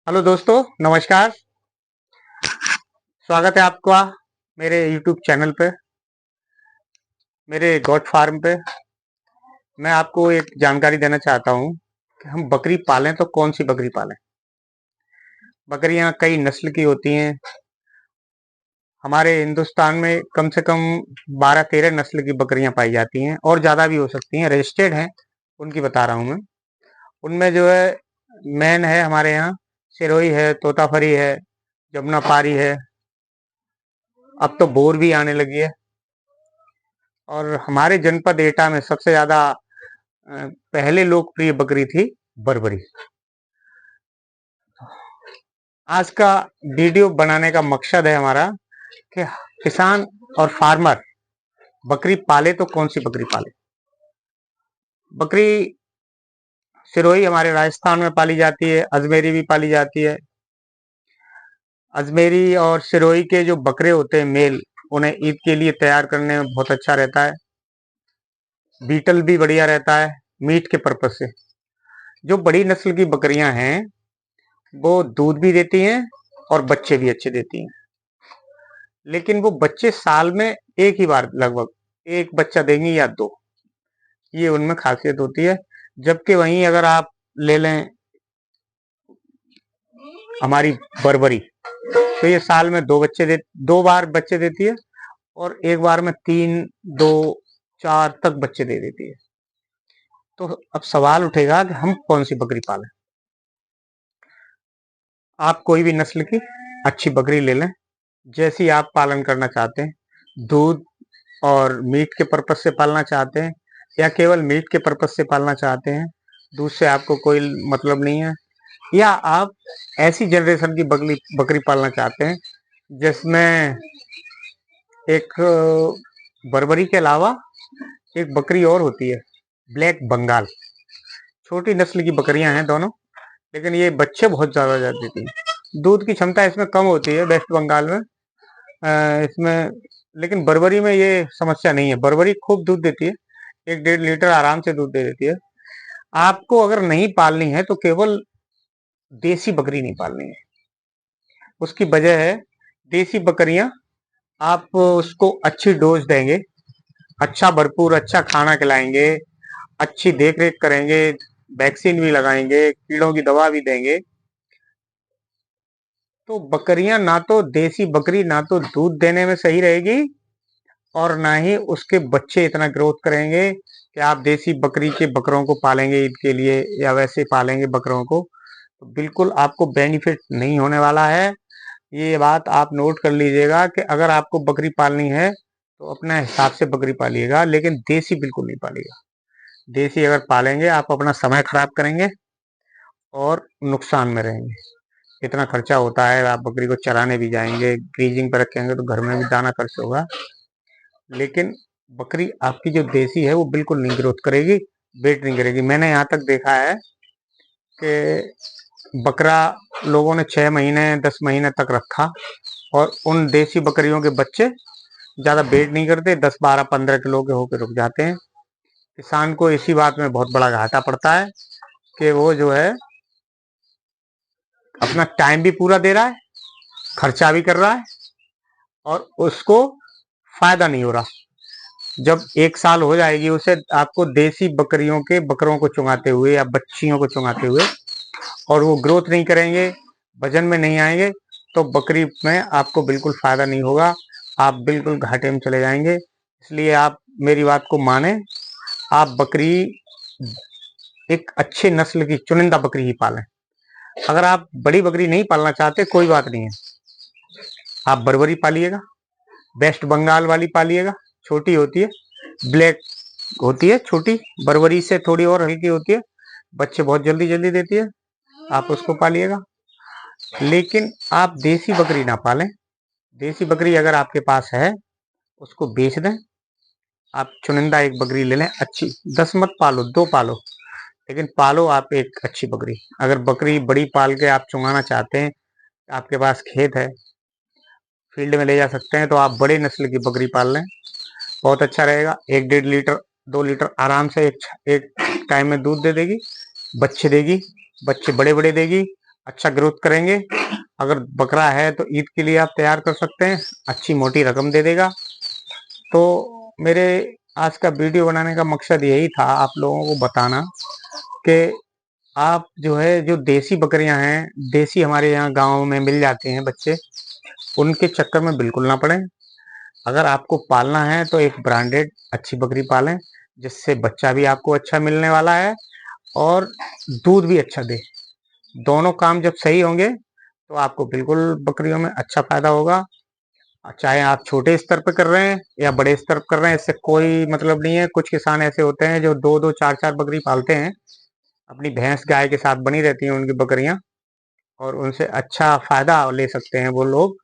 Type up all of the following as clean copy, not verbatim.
Hello दोस्तों, नमस्कार। स्वागत है आपका मेरे YouTube चैनल पे, मेरे गॉट फार्म पे। मैं आपको एक जानकारी देना चाहता हूँ कि हम बकरी पालें तो कौन सी बकरी पालें। बकरियां कई नस्ल की होती हैं। हमारे हिंदुस्तान में कम से कम 12-13 नस्ल की बकरियां पाई जाती हैं और ज़्यादा भी हो सकती हैं, रजिस्टर्ड हैं, उनकी बता रहा हूँ मैं। उनमें जो है मैन है हमारे यहाँ, सिरोही है, तोतापरी है, जमुनापारी है, अब तो बोर भी आने लगी है। और हमारे जनपद एटा में सबसे ज्यादा पहले लोकप्रिय बकरी थी बर्बरी। आज का वीडियो बनाने का मकसद है हमारा कि किसान और फार्मर बकरी पाले तो कौन सी बकरी पाले। बकरी सिरोही हमारे राजस्थान में पाली जाती है, अजमेरी भी पाली जाती है। अजमेरी और सिरोही के जो बकरे होते हैं मेल, उन्हें ईद के लिए तैयार करने में बहुत अच्छा रहता है। बीटल भी बढ़िया रहता है मीट के पर्पज से। जो बड़ी नस्ल की बकरियां हैं वो दूध भी देती हैं और बच्चे भी अच्छे देती हैं, लेकिन वो बच्चे साल में एक ही बार लगभग एक बच्चा देंगी या दो, ये उनमें खासियत होती है। जबकि वहीं अगर आप ले लें हमारी बर्बरी, तो ये साल में दो बार बच्चे देती है और एक बार में 3, 2, 4 तक बच्चे दे देती है। तो अब सवाल उठेगा कि हम कौन सी बकरी पालें। आप कोई भी नस्ल की अच्छी बकरी ले लें, जैसी आप पालन करना चाहते हैं। दूध और मीट के पर्पज से पालना चाहते हैं या केवल मीट के पर्पज से पालना चाहते हैं, दूध से आपको कोई मतलब नहीं है, या आप ऐसी जनरेशन की बकरी बकरी पालना चाहते हैं जिसमें एक बर्बरी के अलावा एक बकरी और होती है, ब्लैक बंगाल। छोटी नस्ल की बकरियां हैं दोनों, लेकिन ये बच्चे बहुत ज्यादा देती हैं। दूध की क्षमता इसमें कम होती है वेस्ट बंगाल में, इसमें, लेकिन बर्बरी में ये समस्या नहीं है। बर्बरी खूब दूध देती है, 1-1.5 लीटर आराम से दूध दे देती है। आपको अगर नहीं पालनी है तो केवल देसी बकरी नहीं पालनी है। उसकी वजह है, देसी बकरियां आप उसको अच्छी डोज देंगे, अच्छा भरपूर अच्छा खाना खिलाएंगे, अच्छी देख रेख करेंगे, वैक्सीन भी लगाएंगे, कीड़ों की दवा भी देंगे, तो बकरियां ना तो देसी बकरी ना तो दूध देने में सही रहेगी और ना ही उसके बच्चे इतना ग्रोथ करेंगे कि आप देसी बकरी के बकरों को पालेंगे ईद के लिए या वैसे पालेंगे बकरों को, तो बिल्कुल आपको बेनिफिट नहीं होने वाला है। ये बात आप नोट कर लीजिएगा कि अगर आपको बकरी पालनी है तो अपने हिसाब से बकरी पालिएगा, लेकिन देसी बिल्कुल नहीं पालिएगा। देसी अगर पालेंगे आप अपना समय खराब करेंगे और नुकसान में रहेंगे। इतना खर्चा होता है, आप बकरी को चराने भी जाएंगे, ग्रीजिंग पर रखेंगे तो घर में भी दाना खर्च होगा, लेकिन बकरी आपकी जो देसी है वो बिल्कुल नहीं ग्रोथ करेगी, वेट नहीं करेगी। मैंने यहाँ तक देखा है कि बकरा लोगों ने 6 महीने 10 महीने तक रखा और उन देसी बकरियों के बच्चे ज्यादा वेट नहीं करते, 10, 12, 15 किलो के होकर रुक जाते हैं। किसान को इसी बात में बहुत बड़ा घाटा पड़ता है कि वो जो है अपना टाइम भी पूरा दे रहा है, खर्चा भी कर रहा है और उसको फायदा नहीं हो रहा। जब 1 साल हो जाएगी उसे आपको देसी बकरियों के बकरों को चुंगाते हुए या बच्चियों को चुंगाते हुए, और वो ग्रोथ नहीं करेंगे, वजन में नहीं आएंगे, तो बकरी में आपको बिल्कुल फायदा नहीं होगा, आप बिल्कुल घाटे में चले जाएंगे। इसलिए आप मेरी बात को माने, आप बकरी एक अच्छे नस्ल की चुनिंदा बकरी ही पालें। अगर आप बड़ी बकरी नहीं पालना चाहते कोई बात नहीं है, आप बर्बरी पालिएगा, वेस्ट बंगाल वाली पालिएगा, छोटी होती है, ब्लैक होती है, छोटी बर्बरी से थोड़ी और हल्की होती है, बच्चे बहुत जल्दी जल्दी देती है, आप उसको पालिएगा। लेकिन आप देसी बकरी ना पालें। देसी बकरी अगर आपके पास है उसको बेच दें, आप चुनिंदा एक बकरी ले लें अच्छी, 10 मत पालो, 2 पालो, लेकिन पालो आप एक अच्छी बकरी। अगर बकरी बड़ी पाल के आप चुंगाना चाहते हैं, आपके पास खेत है, फील्ड में ले जा सकते हैं, तो आप बड़े नस्ल की बकरी पाल लें, बहुत अच्छा रहेगा। 1-1.5 लीटर 2 लीटर आराम से एक टाइम में दूध दे देगी, बच्चे देगी, बच्चे बड़े बड़े देगी, अच्छा ग्रोथ करेंगे। अगर बकरा है तो ईद के लिए आप तैयार कर सकते हैं, अच्छी मोटी रकम दे देगा। तो मेरे आज का वीडियो बनाने का मकसद यही था, आप लोगों को बताना कि आप जो है, जो देसी बकरियां हैं, देसी हमारे यहाँ गाँव में मिल जाते हैं बच्चे, उनके चक्कर में बिल्कुल ना पड़ें। अगर आपको पालना है तो एक ब्रांडेड अच्छी बकरी पालें, जिससे बच्चा भी आपको अच्छा मिलने वाला है और दूध भी अच्छा दे। दोनों काम जब सही होंगे तो आपको बिल्कुल बकरियों में अच्छा फायदा होगा। चाहे आप छोटे स्तर पर कर रहे हैं या बड़े स्तर पर कर रहे हैं, इससे कोई मतलब नहीं है। कुछ किसान ऐसे होते हैं जो दो दो चार चार बकरी पालते हैं, अपनी भैंस गाय के साथ बनी रहती हैं उनकी बकरियां, और उनसे अच्छा फायदा ले सकते हैं वो लोग।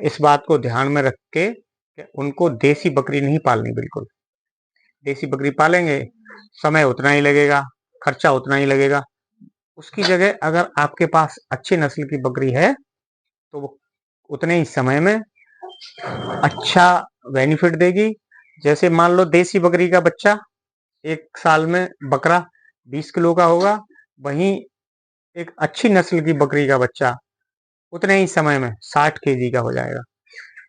इस बात को ध्यान में रख के कि उनको देसी बकरी नहीं पालनी बिल्कुल। देसी बकरी पालेंगे, समय उतना ही लगेगा, खर्चा उतना ही लगेगा। उसकी जगह अगर आपके पास अच्छी नस्ल की बकरी है तो वो उतने ही समय में अच्छा बेनिफिट देगी। जैसे मान लो देसी बकरी का बच्चा एक साल में बकरा 20 किलो का होगा, वहीं एक अच्छी नस्ल की बकरी का बच्चा उतने ही समय में 60 केजी का हो जाएगा।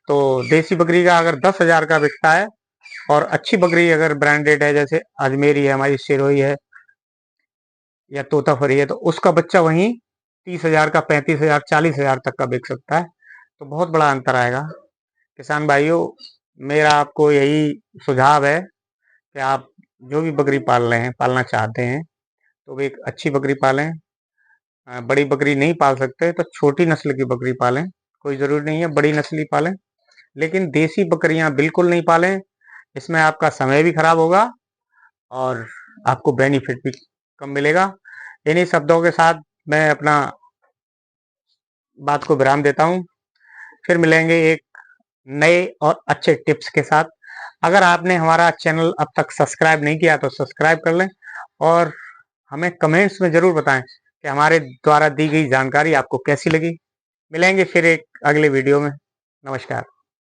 तो देसी बकरी का अगर 10,000 का बिकता है, और अच्छी बकरी अगर ब्रांडेड है, जैसे अजमेरी है, हमारी सिरोही है या तोताफरी है, तो उसका बच्चा वहीं 30,000 का, 35,000, 40,000 तक का बिक सकता है। तो बहुत बड़ा अंतर आएगा। किसान भाइयों, मेरा आपको यही सुझाव है कि आप जो भी बकरी पाल रहे हैं, पालना चाहते हैं, तो भी एक अच्छी बकरी पालें। बड़ी बकरी नहीं पाल सकते तो छोटी नस्ल की बकरी पालें, कोई ज़रूरी नहीं है बड़ी नस्ल ही पालें। लेकिन देसी बकरियां बिल्कुल नहीं पालें, इसमें आपका समय भी खराब होगा और आपको बेनिफिट भी कम मिलेगा। इन्हीं शब्दों के साथ मैं अपना बात को विराम देता हूँ। फिर मिलेंगे एक नए और अच्छे टिप्स के साथ। अगर आपने हमारा चैनल अब तक सब्सक्राइब नहीं किया तो सब्सक्राइब कर लें, और हमें कमेंट्स में ज़रूर बताएं कि हमारे द्वारा दी गई जानकारी आपको कैसी लगी। मिलेंगे फिर एक अगले वीडियो में। नमस्कार।